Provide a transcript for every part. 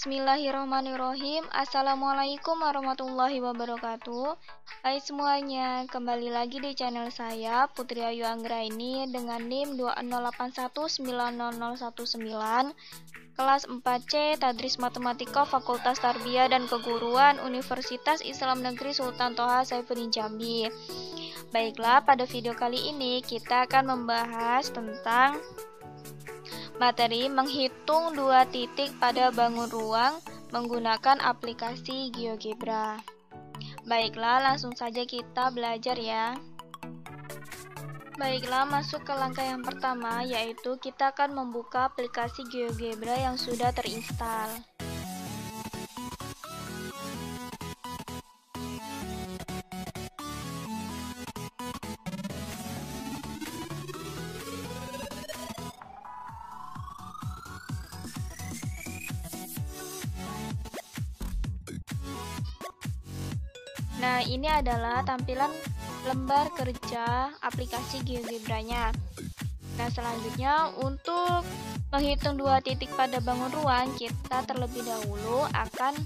Bismillahirrahmanirrahim. Assalamualaikum warahmatullahi wabarakatuh. Hai semuanya, kembali lagi di channel saya Putri Ayu Anggraini dengan NIM 208190019, kelas 4C Tadris Matematika Fakultas Tarbiyah dan Keguruan Universitas Islam Negeri Sultan Toha Saifuddin Jambi. Baiklah, pada video kali ini kita akan membahas tentang materi menghitung dua titik pada bangun ruang menggunakan aplikasi GeoGebra. Baiklah, langsung saja kita belajar ya. Baiklah, masuk ke langkah yang pertama, yaitu kita akan membuka aplikasi GeoGebra yang sudah terinstal. Nah, ini adalah tampilan lembar kerja aplikasi GeoGebra-nya. Nah, selanjutnya untuk menghitung dua titik pada bangun ruang, kita terlebih dahulu akan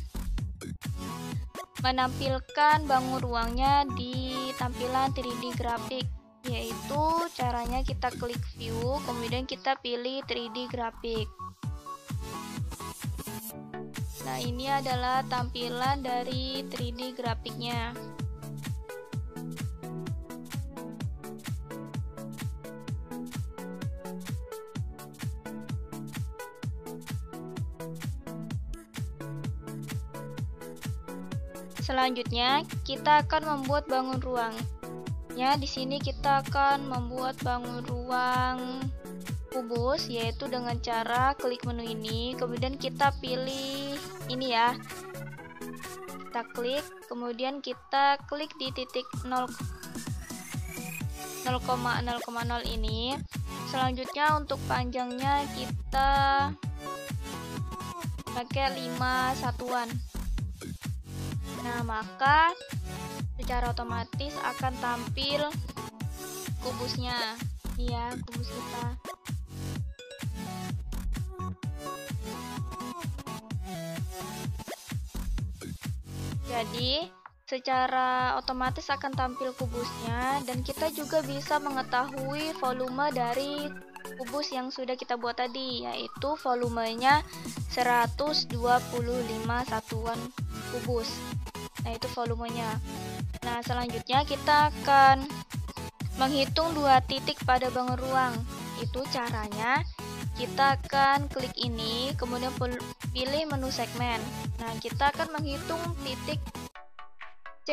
menampilkan bangun ruangnya di tampilan 3D grafik, yaitu caranya kita klik view, kemudian kita pilih 3D grafik. Nah, ini adalah tampilan dari 3D grafiknya. Selanjutnya, kita akan membuat bangun ruangnya. Di sini kita akan membuat bangun ruang kubus, yaitu dengan cara klik menu ini, kemudian kita pilih ini ya, kita klik, kemudian kita klik di titik 0,0,0 ini. Selanjutnya untuk panjangnya kita pakai 5 satuan. Nah, maka secara otomatis akan tampil kubusnya. Ini ya, kubus kita. Jadi, secara otomatis akan tampil kubusnya, dan kita juga bisa mengetahui volume dari kubus yang sudah kita buat tadi, yaitu volumenya 125 satuan kubus. Nah, itu volumenya. Nah, selanjutnya kita akan menghitung dua titik pada bangun ruang. Itu caranya, kita akan klik ini, kemudian pilih menu segmen. Nah, kita akan menghitung titik C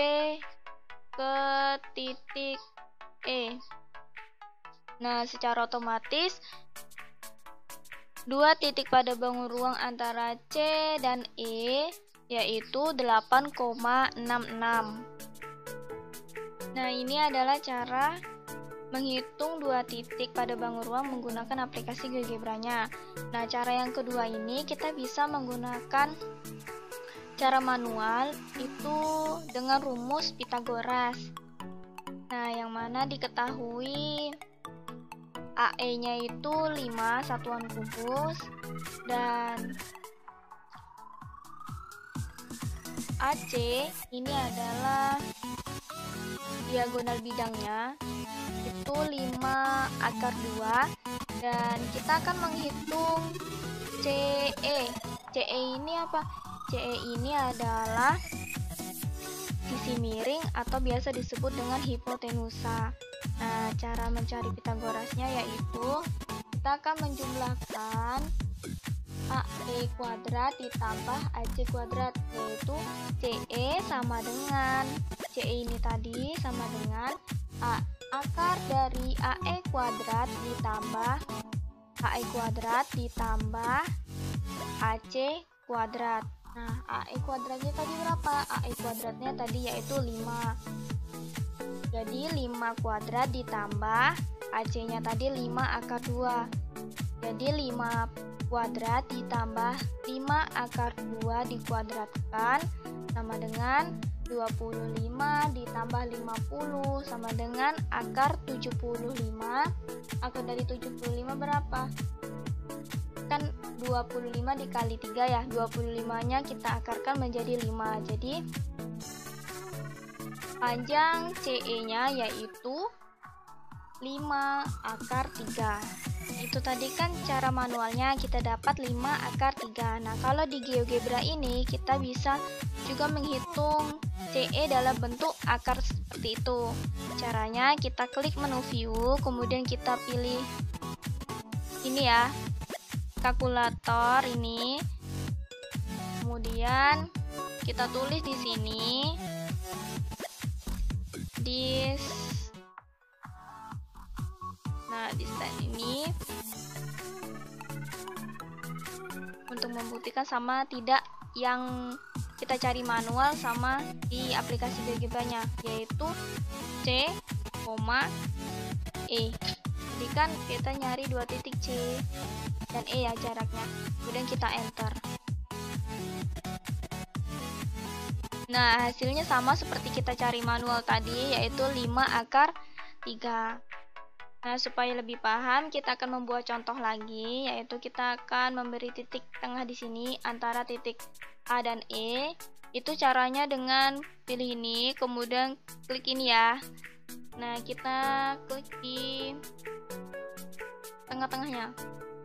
ke titik E. Nah, secara otomatis dua titik pada bangun ruang antara C dan E yaitu 8,66. Nah, ini adalah cara menghitung dua titik pada bangun ruang menggunakan aplikasi GeoGebra-nya. Nah, cara yang kedua ini kita bisa menggunakan cara manual, itu dengan rumus Pythagoras. Nah, yang mana diketahui AE-nya itu 5 satuan kubus dan AC ini adalah diagonal bidangnya itu 5 akar 2, dan kita akan menghitung CE. CE ini apa? CE ini adalah sisi miring atau biasa disebut dengan hipotenusa. Nah, cara mencari Pythagorasnya yaitu kita akan menjumlahkan AE kuadrat ditambah AC kuadrat, yaitu CE sama dengan CE ini tadi sama dengan akar dari AE kuadrat ditambah AE kuadrat ditambah AC kuadrat. Nah, AE kuadratnya tadi berapa? AE kuadratnya tadi yaitu 5. Jadi 5 kuadrat ditambah AC-nya tadi 5 akar 2. Jadi 5 kuadrat ditambah 5 akar 2 dikuadratkan sama dengan 25 ditambah 50 sama dengan akar 75. Akar dari 75 berapa? kan 25 dikali 3 ya, 25-nya kita akarkan menjadi 5. Jadi panjang CE-nya yaitu 5 akar 3. Itu tadi kan cara manualnya kita dapat 5 akar 3. Nah, kalau di GeoGebra ini kita bisa juga menghitung CE dalam bentuk akar seperti itu. Caranya kita klik menu view, kemudian kita pilih ini ya, kalkulator ini. Kemudian kita tulis di sini di stand ini untuk membuktikan sama tidak yang kita cari manual sama di aplikasi GeoGebra-nya, yaitu C, E. Jadi kan kita nyari 2 titik C dan E ya jaraknya, kemudian kita enter. Nah, hasilnya sama seperti kita cari manual tadi, yaitu 5 akar 3. Nah, supaya lebih paham, kita akan membuat contoh lagi, yaitu kita akan memberi titik tengah di sini antara titik A dan E. Itu caranya dengan pilih ini, kemudian klik ini ya. Nah, kita klik di tengah-tengahnya.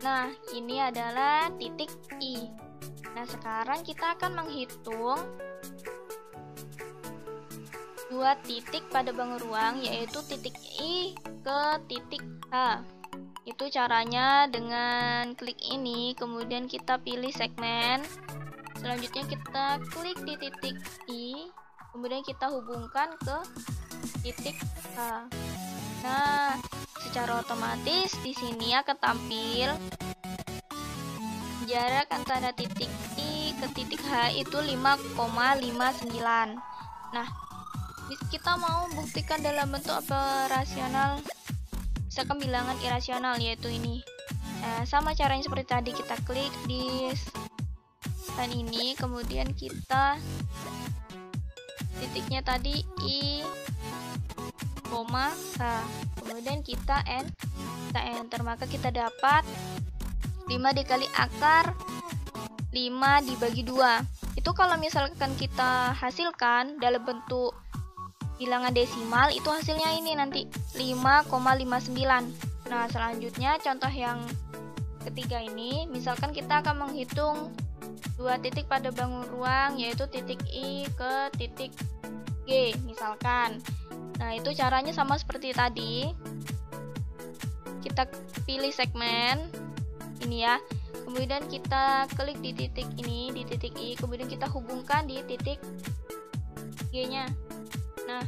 Nah, ini adalah titik I. Nah, sekarang kita akan menghitung 2 titik pada bangun ruang, yaitu titik I ke titik H. Itu caranya dengan klik ini, kemudian kita pilih segmen. Selanjutnya kita klik di titik I, kemudian kita hubungkan ke titik H. Nah, secara otomatis di sini akan tampil jarak antara titik I ke titik H itu 5,59. Nah, kita mau buktikan dalam bentuk operasional, misalkan bilangan irasional, yaitu ini. Nah, sama caranya seperti tadi, kita klik di stand ini, kemudian kita titiknya tadi I, H, kemudian kita enter, maka kita dapat 5 dikali akar 5 dibagi 2. Itu kalau misalkan kita hasilkan dalam bentuk bilangan desimal, itu hasilnya ini nanti 5,59. Nah, selanjutnya contoh yang ketiga ini, misalkan kita akan menghitung 2 titik pada bangun ruang, yaitu titik I ke titik G misalkan. Nah, itu caranya sama seperti tadi. Kita pilih segmen ini ya, kemudian kita klik di titik ini, di titik I, kemudian kita hubungkan di titik G nya. Nah,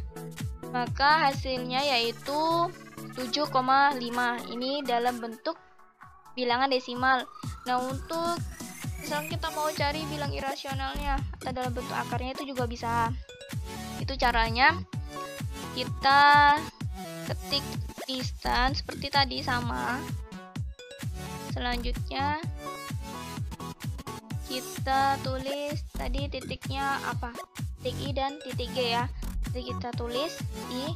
maka hasilnya yaitu 7,5. Ini dalam bentuk bilangan desimal. Nah, untuk misalnya kita mau cari bilang irasionalnya atau dalam bentuk akarnya, itu juga bisa. Itu caranya, kita ketik distance seperti tadi sama. Selanjutnya kita tulis tadi titiknya apa, titik I dan titik G ya. Jadi kita tulis I,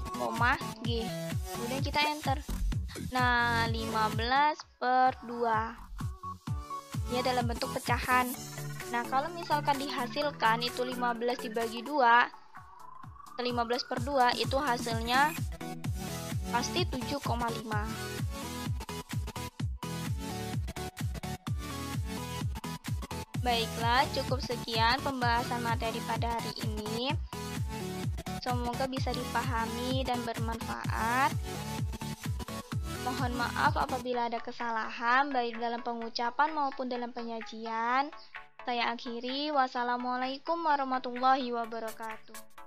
G, kemudian kita enter. Nah, 15/2 ya dalam bentuk pecahan. Nah, kalau misalkan dihasilkan itu 15 dibagi 2, 15/2, itu hasilnya pasti 7,5. Baiklah, cukup sekian pembahasan materi pada hari ini. Semoga bisa dipahami dan bermanfaat. Mohon maaf apabila ada kesalahan baik dalam pengucapan maupun dalam penyajian. Saya akhiri. Wassalamualaikum warahmatullahi wabarakatuh.